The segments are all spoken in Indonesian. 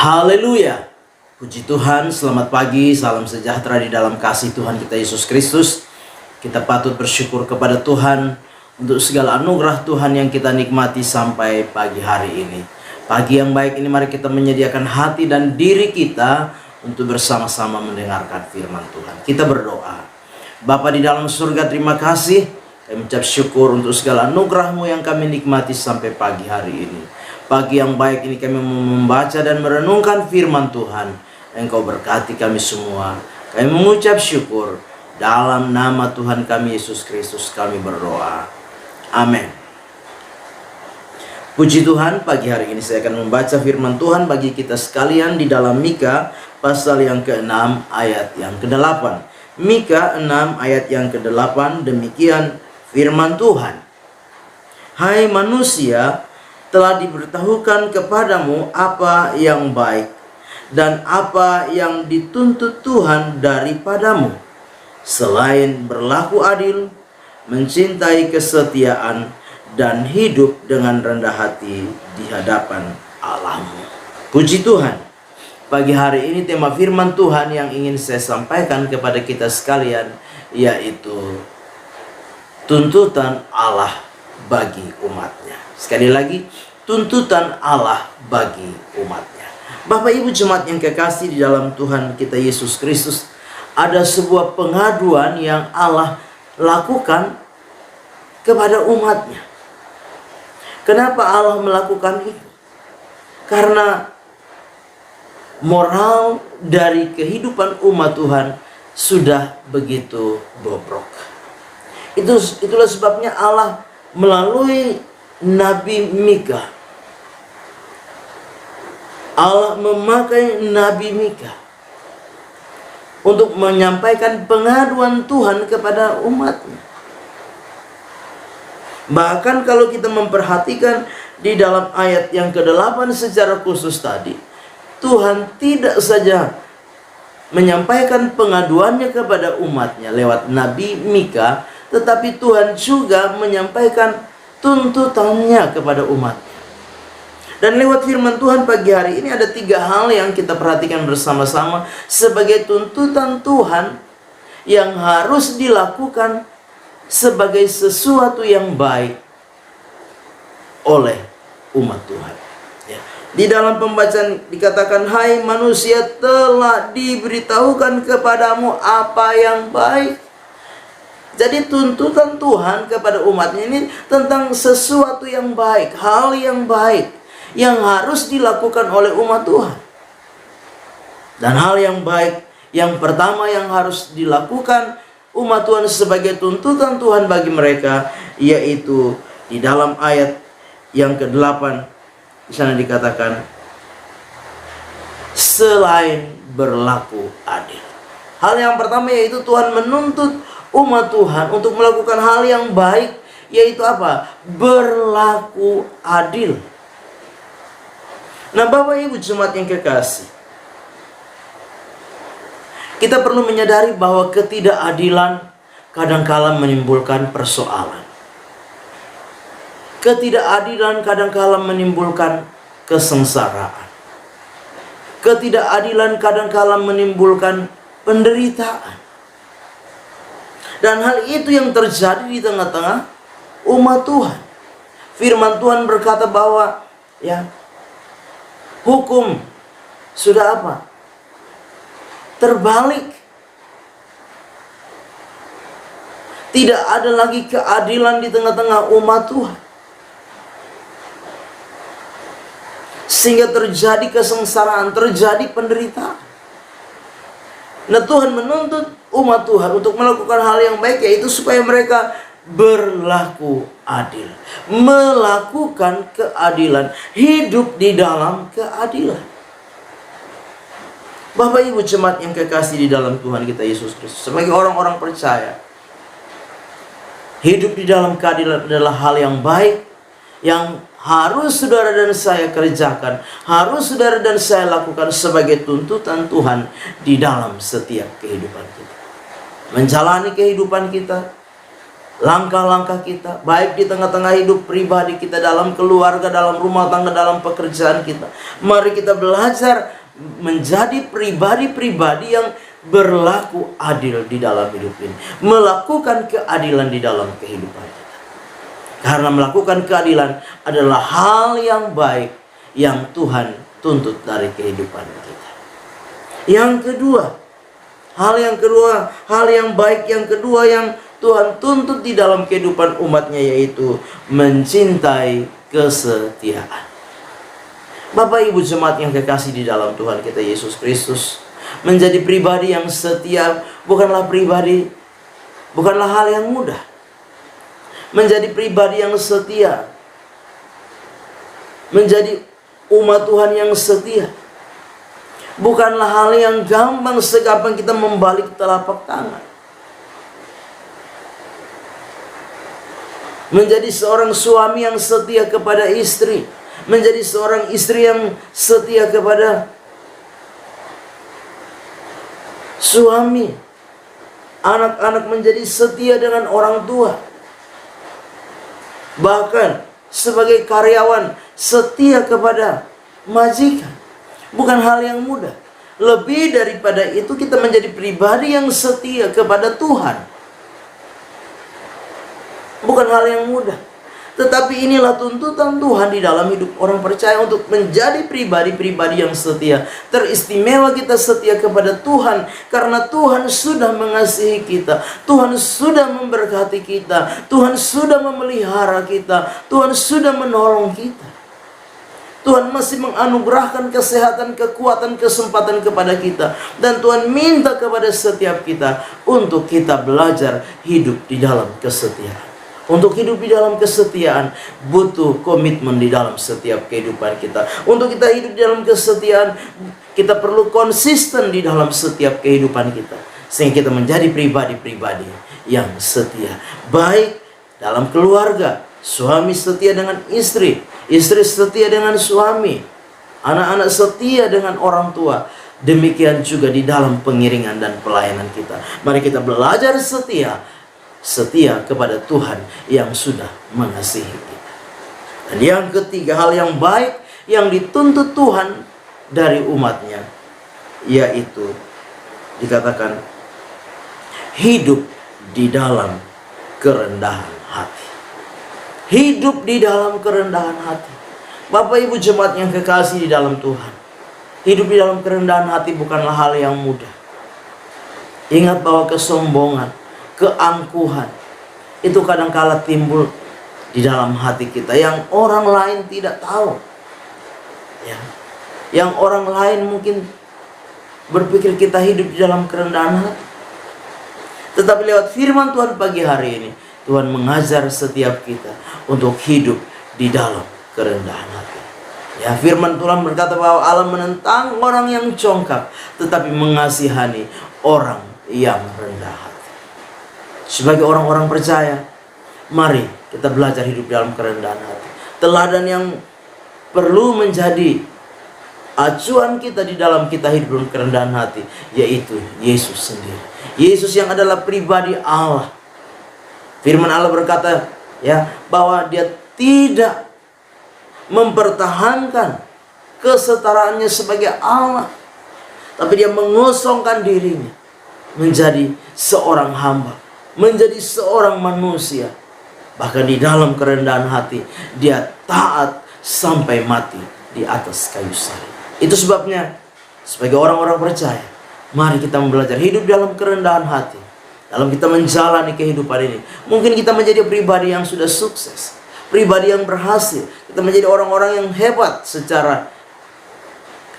Haleluya. Puji Tuhan, selamat pagi, salam sejahtera di dalam kasih Tuhan kita Yesus Kristus. Kita patut bersyukur kepada Tuhan untuk segala anugerah Tuhan yang kita nikmati sampai pagi hari ini. Pagi yang baik ini mari kita menyediakan hati dan diri kita untuk bersama-sama mendengarkan firman Tuhan. Kita berdoa. Bapa di dalam surga, terima kasih. Kami mengucap syukur untuk segala anugerah-Mu yang kami nikmati sampai pagi hari ini. Pagi yang baik ini kami membaca dan merenungkan firman Tuhan. Engkau berkati kami semua. Kami mengucap syukur. Dalam nama Tuhan kami Yesus Kristus kami berdoa. Amin. Puji Tuhan, pagi hari ini saya akan membaca firman Tuhan bagi kita sekalian di dalam Mika pasal yang ke-6 ayat yang ke-8. Mika 6 ayat yang ke-8, demikian firman Tuhan. Hai manusia, telah diberitahukan kepadamu apa yang baik dan apa yang dituntut Tuhan daripadamu, selain berlaku adil, mencintai kesetiaan, dan hidup dengan rendah hati di hadapan Allahmu. Puji Tuhan, pagi hari ini tema firman Tuhan yang ingin saya sampaikan kepada kita sekalian, yaitu tuntutan Allah bagi umatnya. Sekali lagi, tuntutan Allah bagi umatnya. Bapak Ibu jemaat yang kekasih di dalam Tuhan kita Yesus Kristus, ada sebuah pengaduan yang Allah lakukan kepada umatnya. Kenapa Allah melakukan itu? Karena moral dari kehidupan umat Tuhan sudah begitu bobrok. Itulah sebabnya Allah melalui Nabi Mika, Allah memakai Nabi Mika untuk menyampaikan pengaduan Tuhan kepada umatnya. Bahkan kalau kita memperhatikan di dalam ayat yang ke-8 secara khusus tadi, Tuhan tidak saja menyampaikan pengaduannya kepada umatnya lewat Nabi Mika, tetapi Tuhan juga menyampaikan tuntutannya kepada umatnya. Dan lewat firman Tuhan pagi hari ini ada 3 hal yang kita perhatikan bersama-sama sebagai tuntutan Tuhan yang harus dilakukan sebagai sesuatu yang baik oleh umat Tuhan. Ya. Di dalam pembacaan dikatakan, hai manusia, telah diberitahukan kepadamu apa yang baik. Jadi tuntutan Tuhan kepada umatnya ini tentang sesuatu yang baik, hal yang baik yang harus dilakukan oleh umat Tuhan. Dan hal yang baik yang pertama yang harus dilakukan umat Tuhan sebagai tuntutan Tuhan bagi mereka, yaitu di dalam ayat yang ke-8 di sana dikatakan, selain berlaku adil. Hal yang pertama yaitu Tuhan menuntut umat Tuhan untuk melakukan hal yang baik, yaitu apa? Berlaku adil. Nah, Bapak Ibu jemaat yang kekasih, kita perlu menyadari bahwa ketidakadilan kadangkala menimbulkan persoalan. Ketidakadilan kadangkala menimbulkan kesengsaraan. Ketidakadilan kadangkala menimbulkan penderitaan. Dan hal itu yang terjadi di tengah-tengah umat Tuhan. Firman Tuhan berkata bahwa hukum sudah apa? Terbalik. Tidak ada lagi keadilan di tengah-tengah umat Tuhan. Sehingga terjadi kesengsaraan, terjadi penderitaan. Nah, Tuhan menuntut umat Tuhan untuk melakukan hal yang baik, yaitu supaya mereka berlaku adil, melakukan keadilan, hidup di dalam keadilan. Bapak Ibu jemaat yang kekasih di dalam Tuhan kita Yesus Kristus, sebagai orang-orang percaya, hidup di dalam keadilan adalah hal yang baik yang harus saudara dan saya kerjakan, harus saudara dan saya lakukan sebagai tuntutan Tuhan di dalam setiap kehidupan kita. Menjalani kehidupan kita langkah-langkah kita, baik di tengah-tengah hidup pribadi kita, dalam keluarga, dalam rumah tangga, dalam pekerjaan kita. Mari kita belajar menjadi pribadi-pribadi yang berlaku adil di dalam hidup ini, melakukan keadilan di dalam kehidupan kita. Karena melakukan keadilan adalah hal yang baik yang Tuhan tuntut dari kehidupan kita. Yang kedua, hal yang baik yang kedua yang Tuhan tuntut di dalam kehidupan umatnya, yaitu mencintai kesetiaan. Bapak Ibu jemaat yang kekasih di dalam Tuhan kita Yesus Kristus, menjadi pribadi yang setia bukanlah hal yang mudah. Menjadi pribadi yang setia, menjadi umat Tuhan yang setia, bukanlah hal yang gampang segampang kita membalik telapak tangan. Menjadi seorang suami yang setia kepada istri, menjadi seorang istri yang setia kepada suami, anak-anak menjadi setia dengan orang tua, bahkan sebagai karyawan setia kepada majikan. Bukan hal yang mudah. Lebih daripada itu, kita menjadi pribadi yang setia kepada Tuhan. Bukan hal yang mudah. Tetapi inilah tuntutan Tuhan di dalam hidup orang percaya untuk menjadi pribadi-pribadi yang setia. Teristimewa kita setia kepada Tuhan karena Tuhan sudah mengasihi kita, Tuhan sudah memberkati kita, Tuhan sudah memelihara kita, Tuhan sudah menolong kita. Tuhan masih menganugerahkan kesehatan, kekuatan, kesempatan kepada kita. Dan Tuhan minta kepada setiap kita untuk kita belajar hidup di dalam kesetiaan. Untuk hidup di dalam kesetiaan butuh komitmen di dalam setiap kehidupan kita. Untuk kita hidup di dalam kesetiaan, kita perlu konsisten di dalam setiap kehidupan kita, sehingga kita menjadi pribadi-pribadi yang setia. Baik dalam keluarga, suami setia dengan istri, istri setia dengan suami, anak-anak setia dengan orang tua. Demikian juga di dalam pengiringan dan pelayanan kita. Mari kita belajar setia kepada Tuhan yang sudah mengasihi kita. Dan yang ketiga, hal yang baik yang dituntut Tuhan dari umatnya, yaitu dikatakan hidup di dalam kerendahan hati. Hidup di dalam kerendahan hati. Bapak Ibu jemaat yang kekasih di dalam Tuhan, hidup di dalam kerendahan hati bukanlah hal yang mudah. Ingat bahwa kesombongan, keangkuhan itu kadangkala timbul di dalam hati kita yang orang lain tidak tahu, ya. Yang orang lain mungkin berpikir kita hidup di dalam kerendahan hati. Tetapi lewat firman Tuhan pagi hari ini, Tuhan mengajar setiap kita untuk hidup di dalam kerendahan hati. Ya, firman Tuhan berkata bahwa Allah menentang orang yang congkak, tetapi mengasihani orang yang rendah hati. Sebagai orang-orang percaya, mari kita belajar hidup dalam kerendahan hati. Teladan yang perlu menjadi acuan kita di dalam kita hidup dalam kerendahan hati, yaitu Yesus sendiri. Yesus yang adalah pribadi Allah. Firman Allah berkata, ya, bahwa Dia tidak mempertahankan kesetaraannya sebagai Allah, tapi Dia mengosongkan dirinya menjadi seorang hamba, menjadi seorang manusia. Bahkan di dalam kerendahan hati, Dia taat sampai mati di atas kayu salib. Itu sebabnya sebagai orang-orang percaya, mari kita belajar hidup dalam kerendahan hati. Dalam kita menjalani kehidupan ini, mungkin kita menjadi pribadi yang sudah sukses, pribadi yang berhasil, kita menjadi orang-orang yang hebat secara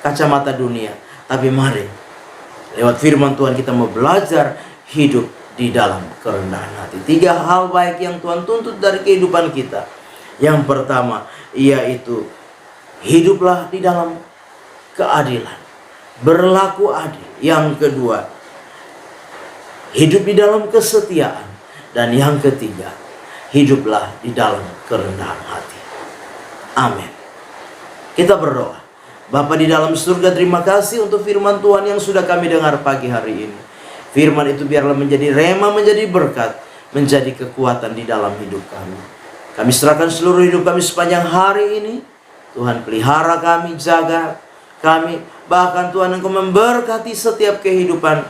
kacamata dunia. Tapi mari lewat firman Tuhan kita mau belajar hidup di dalam kerendahan hati. 3 hal baik yang Tuhan tuntut dari kehidupan kita. Yang pertama, yaitu hiduplah di dalam keadilan, berlaku adil. Yang kedua, hidup di dalam kesetiaan. Dan yang ketiga, hiduplah di dalam kerendahan hati. Amin. Kita berdoa. Bapa di dalam surga, terima kasih untuk firman Tuhan yang sudah kami dengar pagi hari ini. Firman itu biarlah menjadi rema, menjadi berkat menjadi kekuatan di dalam hidup kami. Kami serahkan seluruh hidup kami sepanjang hari ini. Tuhan, pelihara kami, jaga kami. Bahkan Tuhan, Engkau memberkati setiap kehidupan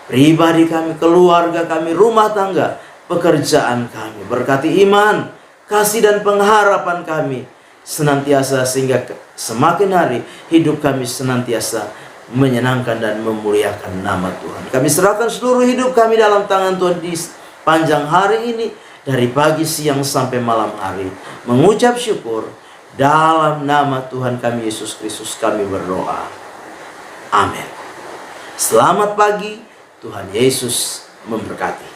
pribadi kami, keluarga kami, rumah tangga, pekerjaan kami. Berkati iman, kasih dan pengharapan kami senantiasa, sehingga semakin hari hidup kami senantiasa menyenangkan dan memuliakan nama Tuhan. Kami serahkan seluruh hidup kami dalam tangan Tuhan di panjang hari ini, dari pagi, siang, sampai malam hari. Mengucap syukur dalam nama Tuhan kami Yesus Kristus kami berdoa. Amin. Selamat pagi, Tuhan Yesus memberkati.